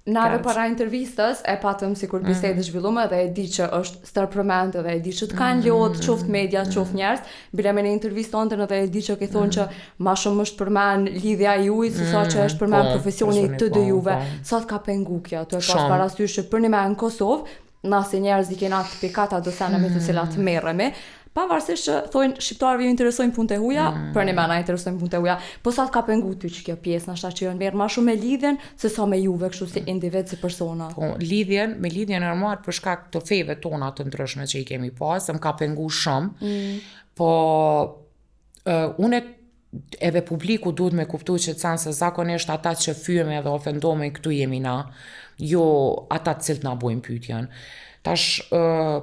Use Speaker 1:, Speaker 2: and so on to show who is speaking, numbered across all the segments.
Speaker 1: Na edhe para intervistës e patëm sikur bisedë zhvillume dhe e di që është stërpërmend dhe e di që të kanë lodh qoftë media, qoftë njerëz, bile me në intervistë tonë dhe e di që ke thonë që ma shumë është përmend lidhja juaj se sa që është përmend profesioni të dy juve. Sa të ka pengu kjo? Tu e pas parasysh që për një me në Kosovë, na si njerëz i kena të pikata do sene me të cilat merremi, pavarësisht që thonë shqiptarëve ju interesojnë punët e huaja, për një na interesojnë punët e huaja, po sa të ka pengu ty që kjo pjesë nashta që janë merr më shumë me lidhjen se sa me juve kështu si individ, si persona.
Speaker 2: Po, me lidhjen e marr për shkak të feve tona të ndryshme që i kemi pas, më ka pengu shumë. Po unë edhe publiku duhet me kuptu që të se zakonisht ata që fyeme dhe ofendome këtu jemi na, jo ata të cilët na bojnë pyetjen. Tash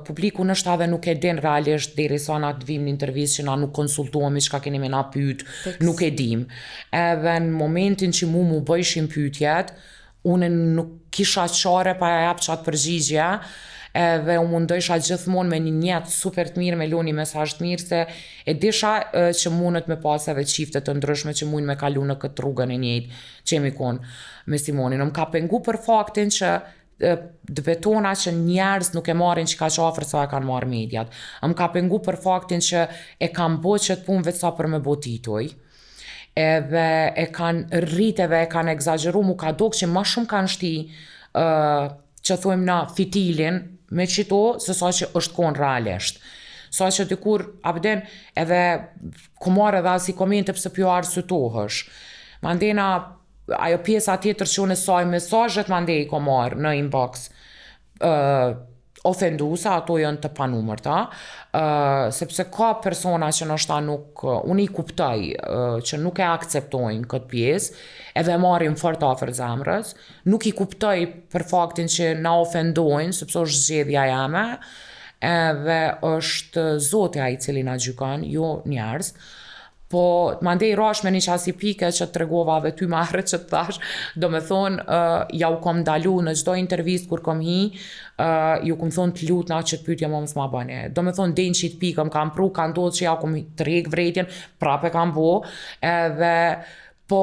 Speaker 2: publiku nështë edhe nuk e din realisht deri sa na të vim në intervistë që na nuk konsultohemi çka keni me na pyet, nuk e dim. Edhe në momentin që mu bëjshin pyetjet, unë nuk kisha çare pa ja jap çat përgjigje. Edhe u mundojsha gjithmonë me një njet super të mirë, me loni mesazh të mirë, se e disha që mundet me pas edhe çifte të ndryshme që mund me kalu në këtë rrugën e njëjtë që jemi kon me Simonin. Më ka pengu për faktin që të betona që njerëz nuk e marrin që ka qafër sa e kanë marrë mediat. Më ka pengu për faktin që e kanë bo qëtë punë vetë sa për me bo tituj. Edhe e kanë rrit edhe e kanë egzageru, mu ka dok që ma shumë kanë shti që thujmë na fitilin me qito, se sa që është konë realisht. Sa që dikur abden edhe kumar edhe asi komente pëse pjo arsëtohësh. Mandena ajo pjesa tjetër që unë saj mesazhet mandej i komar në inbox ofendusa, ato janë të panumërta, sepse ka persona që nështë nuk, unë i kuptoj që nuk e akceptojnë këtë pjesë, edhe marrin fort afër zemrës, nuk i kuptoj për faktin që na ofendojnë, sepse është zgjedhja jame, edhe është Zoti ai i cili na gjykon, jo njerëz. Po mandej rash me një qasi pike që të regova dhe ty marrë që të thash, do me thonë, ja u kom dalu në çdo intervist kur kom hi, ju kom thonë të lutna që të pyetja më s'ma bane. Do me thonë den që të pikëm kam pru, ka ndodhë që ja u kom të reg vretjen, prape kam bo, edhe po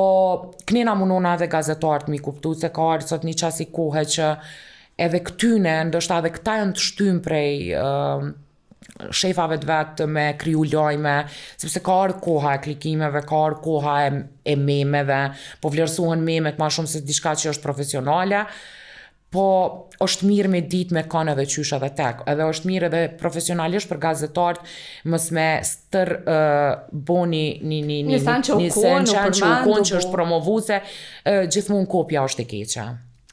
Speaker 2: knena munona edhe gazetarët mi kuptu, se ka arë sot një qasi kohë që edhe këtyne, ndoshta edhe këta janë të shtymë prej shefave të vetë me kriju lajme, sepse ka arë koha e klikimeve, ka arë koha e memeve, po vlerësohen memet ma shumë se diçka që është profesionale, po është mirë me dit me kanë edhe qysha dhe tek, edhe është mirë edhe profesionalisht për gazetarët mës me stër boni një sen që u konë që është promovuse, gjithmonë kopja është e keqa.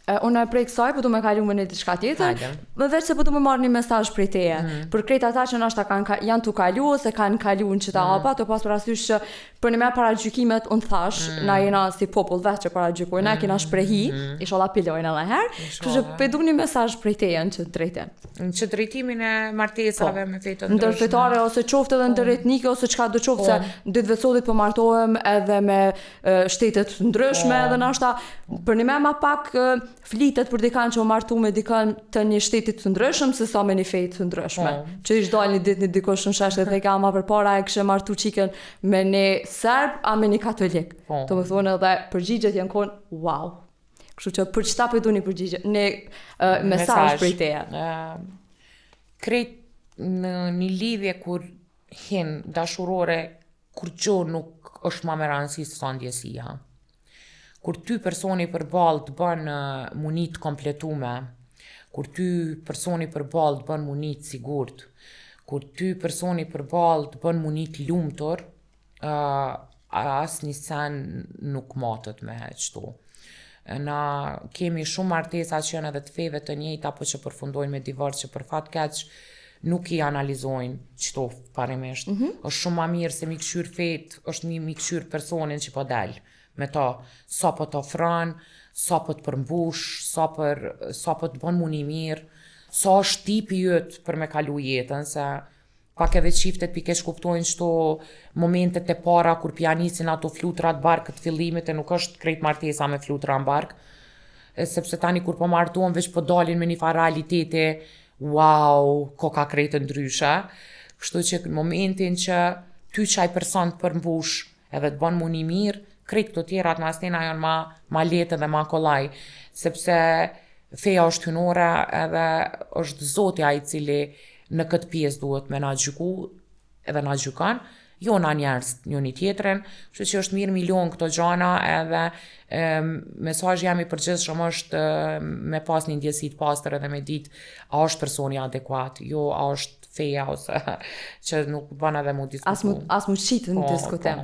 Speaker 1: Unë prej kësaj po du me kalu me një diçka tjetër, më veç se po du me marrë një mesazh prej teje. Për krejt ata që nashta janë tu kalu ose kanë kalu në qëta hapa, të pas parasysh që për një me para gjykimet unë thash, na jena si popull veç që para gjykojnë, na kena shprehi, inshallah pilojnë edhe herë, kështu që pe du një mesazh prej teje në që drejtim.
Speaker 2: Në që drejtimin e martesave me fetë ndryshme.
Speaker 1: Ndërfetare ose qoftë edhe ndëretnike ose çka do qoftë se ditë vetësodit po martohem edhe me shtetet ndryshme edhe nashta për një me ma pak flitet për dikan që o martu me dikan të një shtetit të ndryshëm se sa me një fejt të ndryshme. Që ishtë dalë një dit një dikosh në sheshtet dhe ka ma për para e kështë martu qiken me një serb a me një katolik. Të më thonë edhe përgjigjet janë konë wow. Kështu që për qëta për du një përgjigjet, një mesazh për i teja.
Speaker 2: Krejt në një lidhje kur hin dashurore, kur gjo nuk është ma me rëndësi së sa ndjesia. Kur ty personi përballë të bën munit kompletume, kur ty personi përballë të bën munit sigurt, kur ty personi përballë të bën munit lumtur, asnjë sen nuk matet me qëto. Na kemi shumë martesa që janë edhe të feve të njëjta, apo që përfundojnë me divorc, që për fat keq nuk i analizojnë qëto parimisht. Është shumë ma mirë se mi këshyr fet, është mi këshyr personin që po del. Me ta, sa po të ofran, sa po të përmbush, sa po të bon muni mirë, sa është tipi jëtë për me kalu jetën, se pak edhe qiftet pikesh kuptojnë qëto momentet e para kur pjanisin ato flutrat barkët fillimit, e nuk është krejt martesa me flutra në bark, sepse tani kur po martuan veç po dalin me një fa realitete, wow, ko ka krejt ndryshe, kështu që në momentin që ty qaj person të përmbush edhe të bon muni mirë, krejt këto tjera të mastena janë ma letë dhe ma kolaj, sepse feja është hynore edhe është Zoti ai I cili në këtë pjesë duhet me na gjyku edhe na gjykan, jo na njerëz njëri tjetrin, kështu që është mirë milion këto gjana edhe mesazhi jam I përgjithshëm është me pas një ndjesi të pastër edhe me ditë a është personi adekuat, jo a është feja ose që nuk bën edhe mu diskutu.
Speaker 1: As mu qitë në diskutim.